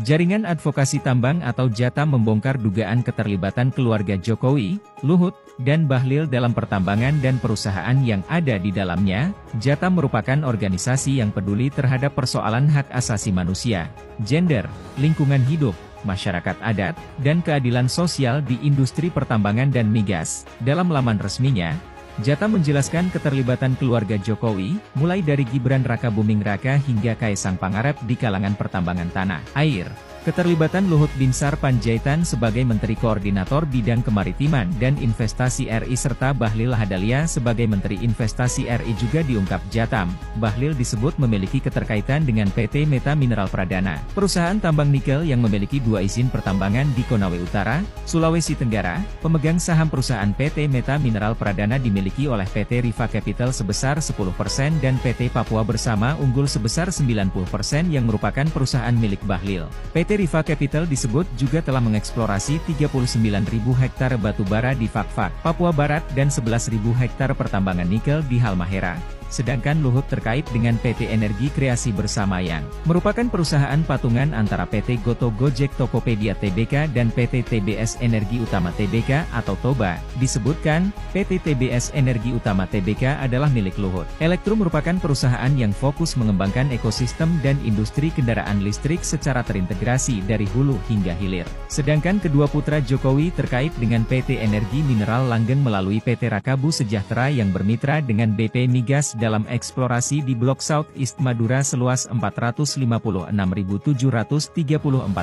Jaringan Advokasi Tambang atau Jatam membongkar dugaan keterlibatan keluarga Jokowi, Luhut, dan Bahlil dalam pertambangan dan perusahaan yang ada di dalamnya. Jatam merupakan organisasi yang peduli terhadap persoalan hak asasi manusia, gender, lingkungan hidup, masyarakat adat, dan keadilan sosial di industri pertambangan dan migas. Dalam laman resminya, Jatam menjelaskan keterlibatan keluarga Jokowi, mulai dari Gibran Rakabuming Raka hingga Kaisang Pangarep di kalangan pertambangan tanah air. Keterlibatan Luhut Binsar Panjaitan sebagai Menteri Koordinator Bidang Kemaritiman dan Investasi RI serta Bahlil Lahadalia sebagai Menteri Investasi RI juga diungkap Jatam. Bahlil disebut memiliki keterkaitan dengan PT Meta Mineral Pradana, perusahaan tambang nikel yang memiliki 2 izin pertambangan di Konawe Utara, Sulawesi Tenggara. Pemegang saham perusahaan PT Meta Mineral Pradana dimiliki oleh PT Riva Capital sebesar 10% dan PT Papua Bersama Unggul sebesar 90% yang merupakan perusahaan milik Bahlil. PT Riva Capital disebut juga telah mengeksplorasi 39.000 hektar batu bara di Fakfak, Papua Barat dan 11.000 hektar pertambangan nikel di Halmahera. Sedangkan Luhut terkait dengan PT Energi Kreasi Bersama yang merupakan perusahaan patungan antara PT Goto Gojek Tokopedia Tbk dan PT TBS Energi Utama Tbk atau TOBA. Disebutkan, PT TBS Energi Utama Tbk adalah milik Luhut. Elektrum merupakan perusahaan yang fokus mengembangkan ekosistem dan industri kendaraan listrik secara terintegrasi dari hulu hingga hilir. Sedangkan kedua putra Jokowi terkait dengan PT Energi Mineral Langgeng melalui PT Rakabu Sejahtera yang bermitra dengan BP Migas dalam eksplorasi di Blok South East Madura seluas 456.734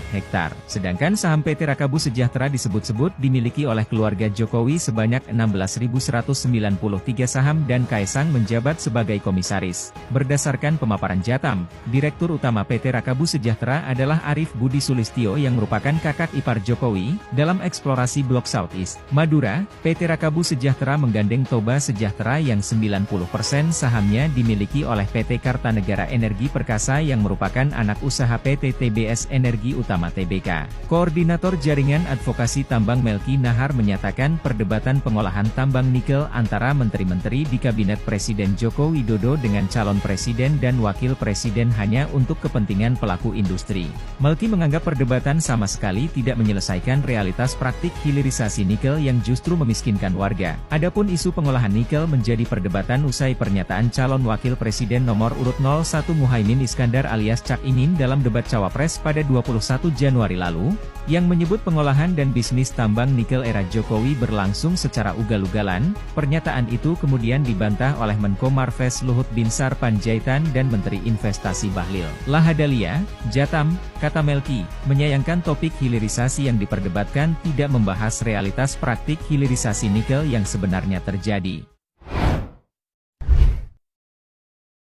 hektar. Sedangkan saham PT Rakabu Sejahtera disebut-sebut dimiliki oleh keluarga Jokowi sebanyak 16.193 saham dan Kaisang menjabat sebagai komisaris. Berdasarkan pemaparan Jatam, Direktur Utama PT Rakabu Sejahtera adalah Arif Budi Sulistyo yang merupakan kakak ipar Jokowi. Dalam eksplorasi Blok South East Madura, PT Rakabu Sejahtera menggandeng Toba Sejahtera yang 90% sahamnya dimiliki oleh PT Kartanegara Energi Perkasa yang merupakan anak usaha PT TBS Energi Utama Tbk. Koordinator Jaringan Advokasi Tambang Melki Nahar menyatakan perdebatan pengolahan tambang nikel antara menteri-menteri di Kabinet Presiden Joko Widodo dengan calon presiden dan wakil presiden hanya untuk kepentingan pelaku industri. Melki menganggap perdebatan sama sekali tidak menyelesaikan realitas praktik hilirisasi nikel yang justru memiskinkan warga. Adapun isu pengolahan nikel menjadi perdebatan usai pernyataan calon wakil presiden nomor urut 01 Muhaimin Iskandar alias Cak Imin dalam debat Cawapres pada 21 Januari lalu, yang menyebut pengolahan dan bisnis tambang nikel era Jokowi berlangsung secara ugal-ugalan. Pernyataan itu kemudian dibantah oleh Menko Marves Luhut Binsar Panjaitan dan Menteri Investasi Bahlil Lahadalia. Jatam, kata Melki, menyayangkan topik hilirisasi yang diperdebatkan tidak membahas realitas praktik hilirisasi nikel yang sebenarnya terjadi.